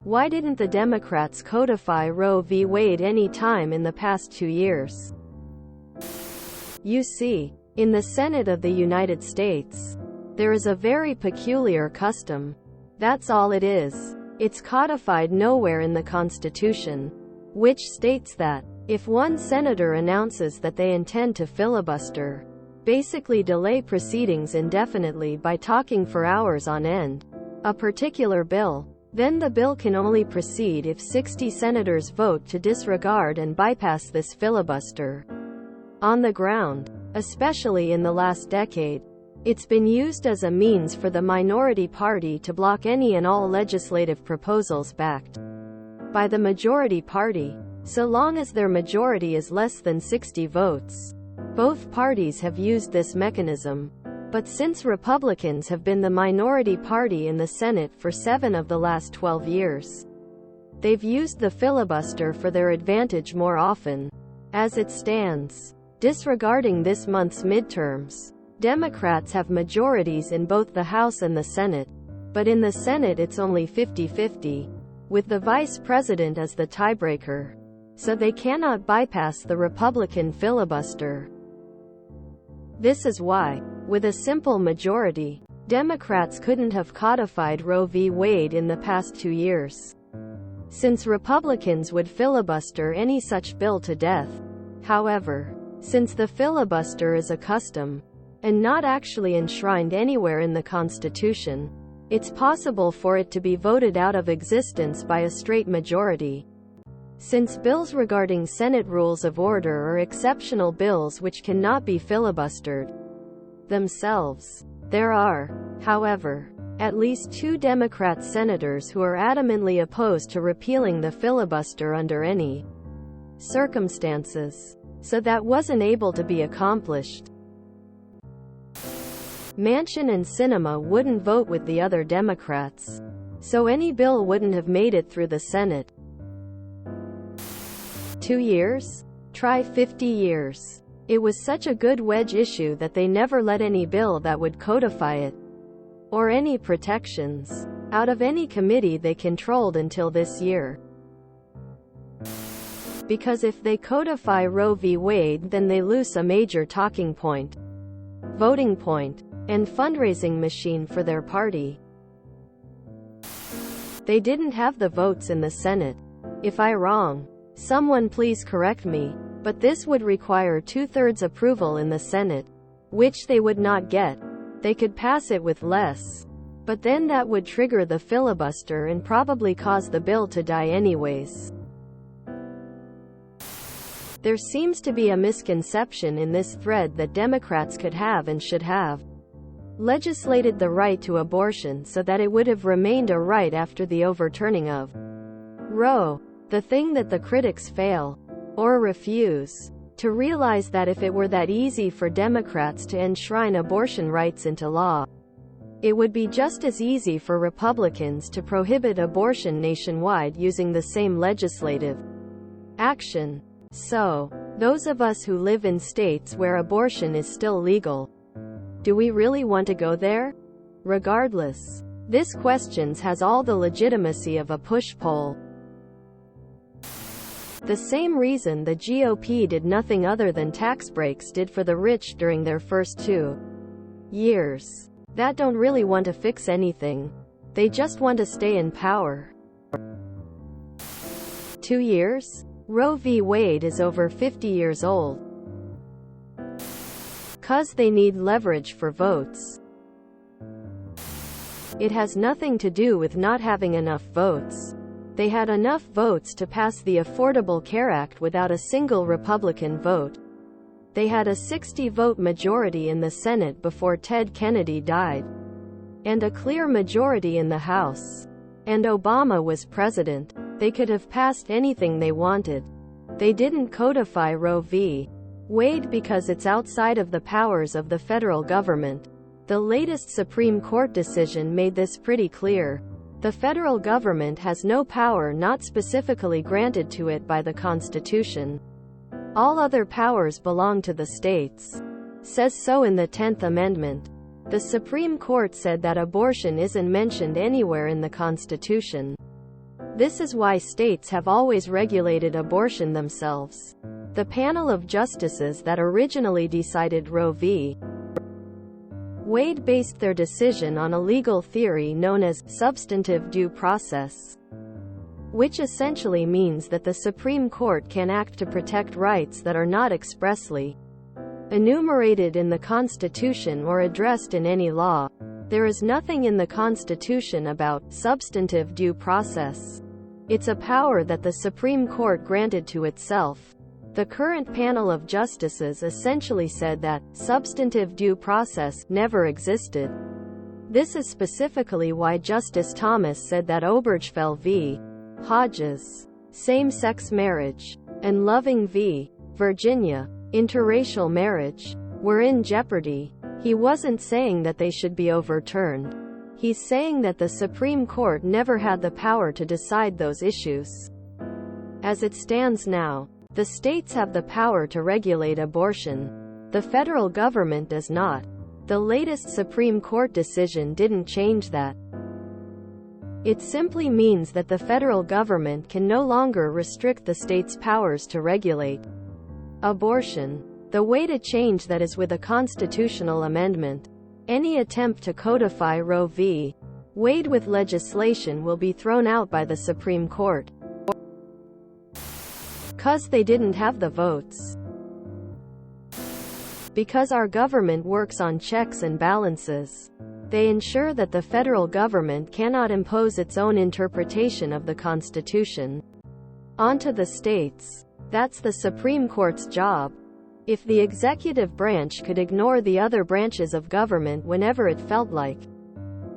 Why didn't the Democrats codify Roe v. Wade any time in the past 2 years? You see, in the Senate of the United States, there is a very peculiar custom. That's all it is. It's codified nowhere in the Constitution, which states that, if one senator announces that they intend to filibuster, basically delay proceedings indefinitely by talking for hours on end, a particular bill, then the bill can only proceed if 60 senators vote to disregard and bypass this filibuster. On the ground, especially in the last decade, it's been used as a means for the minority party to block any and all legislative proposals backed by the majority party, so long as their majority is less than 60 votes. Both parties have used this mechanism, but since Republicans have been the minority party in the Senate for 7 of the last 12 years, they've used the filibuster for their advantage more often. As it stands, disregarding this month's midterms, Democrats have majorities in both the House and the Senate, but in the Senate it's only 50-50, with the Vice President as the tiebreaker, so they cannot bypass the Republican filibuster. This is why, with a simple majority, Democrats couldn't have codified Roe v. Wade in the past 2 years, since Republicans would filibuster any such bill to death. However, since the filibuster is a custom, and not actually enshrined anywhere in the Constitution, it's possible for it to be voted out of existence by a straight majority. Since bills regarding Senate rules of order are exceptional bills which cannot be filibustered themselves, there are, however, at least 2 Democrat senators who are adamantly opposed to repealing the filibuster under any circumstances, so that wasn't able to be accomplished. Manchin and Sinema wouldn't vote with the other Democrats, so any bill wouldn't have made it through the Senate. 2 years? Try 50 years. It was such a good wedge issue that they never let any bill that would codify it, or any protections, out of any committee they controlled until this year. Because if they codify Roe v. Wade, then they lose a major talking point, voting point, and fundraising machine for their party. They didn't have the votes in the Senate. If I'm wrong, someone please correct me, but this would require 2/3 approval in the Senate, which they would not get. They could pass it with less, but then that would trigger the filibuster and probably cause the bill to die anyways. There seems to be a misconception in this thread that Democrats could have and should have legislated the right to abortion so that it would have remained a right after the overturning of Roe. The thing that the critics fail, or refuse, to realize that if it were that easy for Democrats to enshrine abortion rights into law, it would be just as easy for Republicans to prohibit abortion nationwide using the same legislative action. So, those of us who live in states where abortion is still legal, do we really want to go there? Regardless, this question has all the legitimacy of a push-poll. The same reason the GOP did nothing other than tax breaks did for the rich during their first 2 years. That don't really want to fix anything. They just want to stay in power. 2 years? Roe v. Wade is over 50 years old. 'Cause they need leverage for votes. It has nothing to do with not having enough votes. They had enough votes to pass the Affordable Care Act without a single Republican vote. They had a 60-vote majority in the Senate before Ted Kennedy died, and a clear majority in the House. And Obama was president. They could have passed anything they wanted. They didn't codify Roe v. Wade because it's outside of the powers of the federal government. The latest Supreme Court decision made this pretty clear. The federal government has no power not specifically granted to it by the Constitution. All other powers belong to the states. Says so in the 10th Amendment. The Supreme Court said that abortion isn't mentioned anywhere in the Constitution. This is why states have always regulated abortion themselves. The panel of justices that originally decided Roe v. Wade based their decision on a legal theory known as substantive due process, which essentially means that the Supreme Court can act to protect rights that are not expressly enumerated in the Constitution or addressed in any law. There is nothing in the Constitution about substantive due process. It's a power that the Supreme Court granted to itself. The current panel of justices essentially said that substantive due process never existed. This is specifically why Justice Thomas said that Obergefell v. Hodges, same-sex marriage, and Loving v. Virginia, interracial marriage, were in jeopardy. He wasn't saying that they should be overturned. He's saying that the Supreme Court never had the power to decide those issues. As it stands now, the states have the power to regulate abortion. The federal government does not. The latest Supreme Court decision didn't change that. It simply means that the federal government can no longer restrict the states' powers to regulate abortion. The way to change that is with a constitutional amendment. Any attempt to codify Roe v. Wade with legislation will be thrown out by the Supreme Court. 'Cause they didn't have the votes. Because our government works on checks and balances. They ensure that the federal government cannot impose its own interpretation of the Constitution onto the states. That's the Supreme Court's job. If the executive branch could ignore the other branches of government whenever it felt like,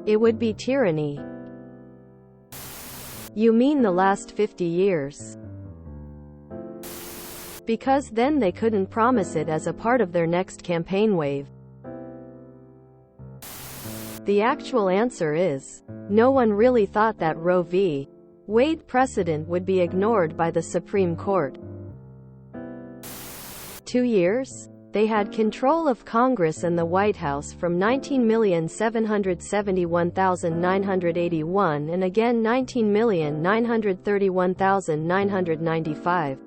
it would be tyranny. You mean the last 50 years? Because then they couldn't promise it as a part of their next campaign wave. The actual answer is, no one really thought that Roe v. Wade precedent would be ignored by the Supreme Court. 2 years? They had control of Congress and the White House from 19,771,981 and again 19,931,995.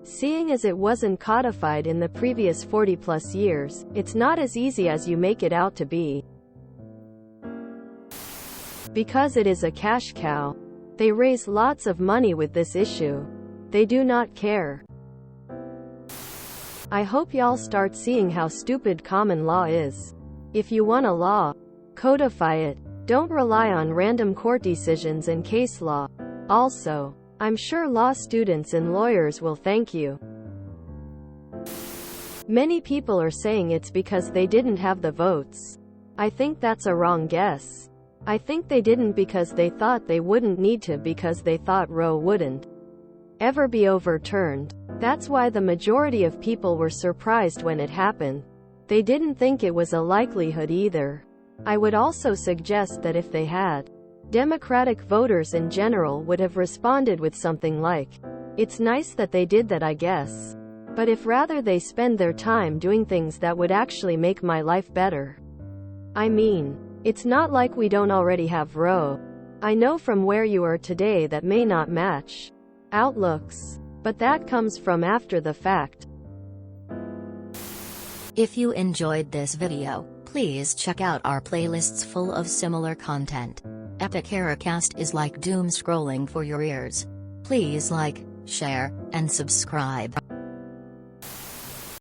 Seeing as it wasn't codified in the previous 40-plus years, it's not as easy as you make it out to be. Because it is a cash cow. They raise lots of money with this issue. They do not care. I hope y'all start seeing how stupid common law is. If you want a law, codify it. Don't rely on random court decisions and case law. Also, I'm sure law students and lawyers will thank you. Many people are saying it's because they didn't have the votes. I think that's a wrong guess. I think they didn't because they thought they wouldn't need to because they thought Roe wouldn't ever be overturned. That's why the majority of people were surprised when it happened. They didn't think it was a likelihood either. I would also suggest that if they had, Democratic voters in general would have responded with something like, "It's nice that they did that, I guess. But if rather they spend their time doing things that would actually make my life better." I mean, it's not like we don't already have Roe. I know from where you are today that may not match outlooks, but that comes from after the fact. If you enjoyed this video, please check out our playlists full of similar content. TooAfraidToAsk is like doom scrolling for your ears. Please like, share, and subscribe.